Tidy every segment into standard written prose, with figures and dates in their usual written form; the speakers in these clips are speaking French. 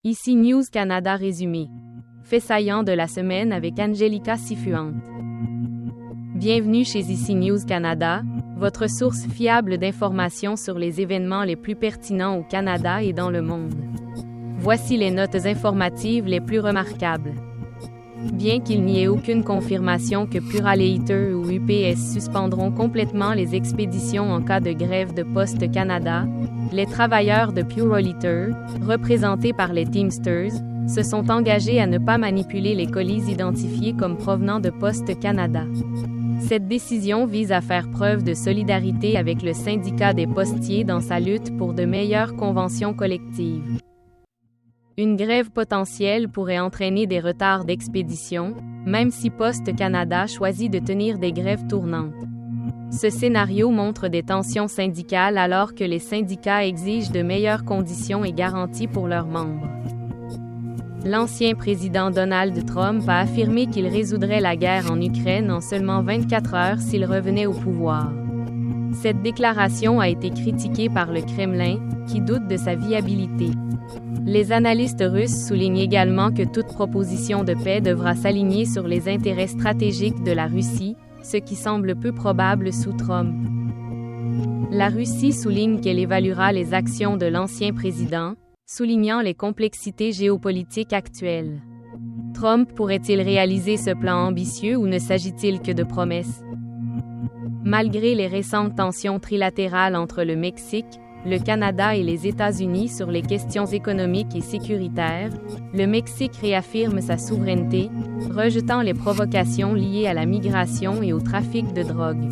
Ici News Canada résumé. Fait saillant de la semaine avec Angelica Sifuente. Bienvenue chez Ici News Canada, votre source fiable d'informations sur les événements les plus pertinents au Canada et dans le monde. Voici les notes informatives les plus remarquables. Bien qu'il n'y ait aucune confirmation que Puraleator ou UPS suspendront complètement les expéditions en cas de grève de Poste Canada, les travailleurs de Puraleator, représentés par les Teamsters, se sont engagés à ne pas manipuler les colis identifiés comme provenant de Poste Canada. Cette décision vise à faire preuve de solidarité avec le syndicat des postiers dans sa lutte pour de meilleures conventions collectives. Une grève potentielle pourrait entraîner des retards d'expédition, même si Poste Canada choisit de tenir des grèves tournantes. Ce scénario montre des tensions syndicales alors que les syndicats exigent de meilleures conditions et garanties pour leurs membres. L'ancien président Donald Trump a affirmé qu'il résoudrait la guerre en Ukraine en seulement 24 heures s'il revenait au pouvoir. Cette déclaration a été critiquée par le Kremlin, qui doute de sa viabilité. Les analystes russes soulignent également que toute proposition de paix devra s'aligner sur les intérêts stratégiques de la Russie, ce qui semble peu probable sous Trump. La Russie souligne qu'elle évaluera les actions de l'ancien président, soulignant les complexités géopolitiques actuelles. Trump pourrait-il réaliser ce plan ambitieux ou ne s'agit-il que de promesses? Malgré les récentes tensions trilatérales entre le Mexique, le Canada et les États-Unis sur les questions économiques et sécuritaires, le Mexique réaffirme sa souveraineté, rejetant les provocations liées à la migration et au trafic de drogue.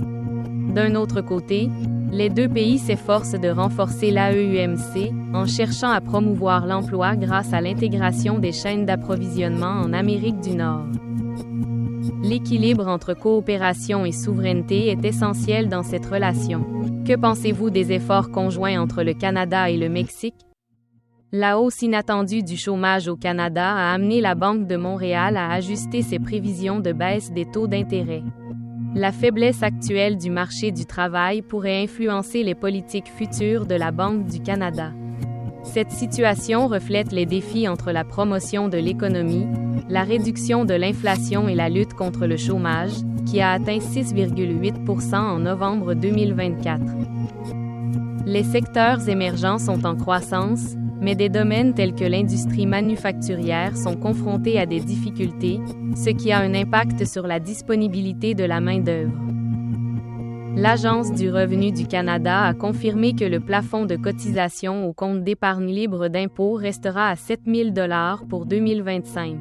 D'un autre côté, les deux pays s'efforcent de renforcer l'AEUMC en cherchant à promouvoir l'emploi grâce à l'intégration des chaînes d'approvisionnement en Amérique du Nord. L'équilibre entre coopération et souveraineté est essentiel dans cette relation. Que pensez-vous des efforts conjoints entre le Canada et le Mexique? La hausse inattendue du chômage au Canada a amené la Banque de Montréal à ajuster ses prévisions de baisse des taux d'intérêt. La faiblesse actuelle du marché du travail pourrait influencer les politiques futures de la Banque du Canada. Cette situation reflète les défis entre la promotion de l'économie, la réduction de l'inflation et la lutte contre le chômage, qui a atteint 6,8% en novembre 2024. Les secteurs émergents sont en croissance, mais des domaines tels que l'industrie manufacturière sont confrontés à des difficultés, ce qui a un impact sur la disponibilité de la main-d'œuvre. L'Agence du revenu du Canada a confirmé que le plafond de cotisation au compte d'épargne libre d'impôt restera à 7 000 $ pour 2025.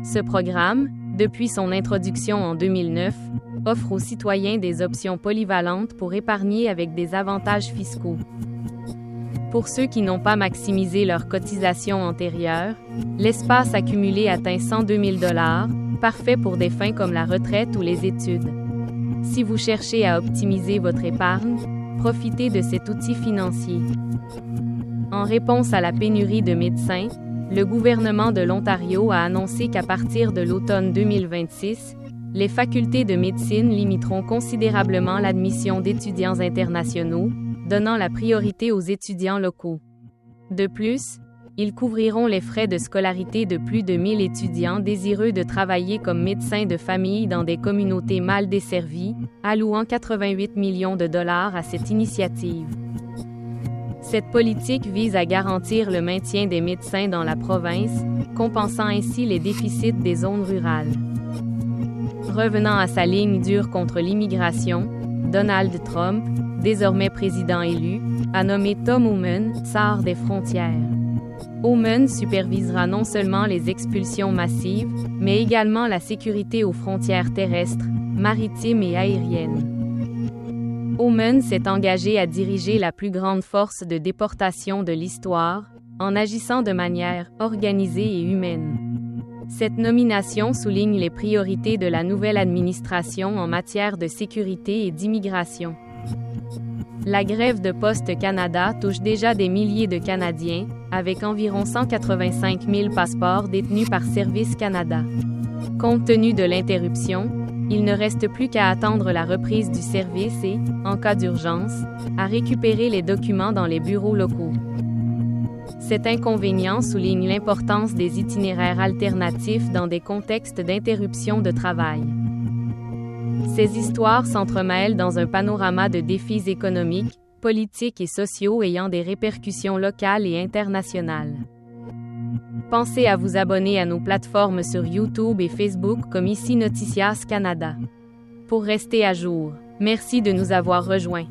Ce programme, depuis son introduction en 2009, offre aux citoyens des options polyvalentes pour épargner avec des avantages fiscaux. Pour ceux qui n'ont pas maximisé leur cotisation antérieure, l'espace accumulé atteint 102 000 $, parfait pour des fins comme la retraite ou les études. Si vous cherchez à optimiser votre épargne, profitez de cet outil financier. En réponse à la pénurie de médecins, le gouvernement de l'Ontario a annoncé qu'à partir de l'automne 2026, les facultés de médecine limiteront considérablement l'admission d'étudiants internationaux, donnant la priorité aux étudiants locaux. De plus, ils couvriront les frais de scolarité de plus de 1000 étudiants désireux de travailler comme médecins de famille dans des communautés mal desservies, allouant 88 millions de $ à cette initiative. Cette politique vise à garantir le maintien des médecins dans la province, compensant ainsi les déficits des zones rurales. Revenant à sa ligne dure contre l'immigration, Donald Trump, désormais président élu, a nommé Tom Homan, tsar des frontières. Homan supervisera non seulement les expulsions massives, mais également la sécurité aux frontières terrestres, maritimes et aériennes. Homan s'est engagé à diriger la plus grande force de déportation de l'histoire, en agissant de manière organisée et humaine. Cette nomination souligne les priorités de la nouvelle administration en matière de sécurité et d'immigration. La grève de Poste Canada touche déjà des milliers de Canadiens, avec environ 185 000 passeports détenus par Service Canada. Compte tenu de l'interruption, il ne reste plus qu'à attendre la reprise du service et, en cas d'urgence, à récupérer les documents dans les bureaux locaux. Cet inconvénient souligne l'importance des itinéraires alternatifs dans des contextes d'interruption de travail. Ces histoires s'entremêlent dans un panorama de défis économiques, politiques et sociaux ayant des répercussions locales et internationales. Pensez à vous abonner à nos plateformes sur YouTube et Facebook comme ICI Noticias Canada. Pour rester à jour, merci de nous avoir rejoints.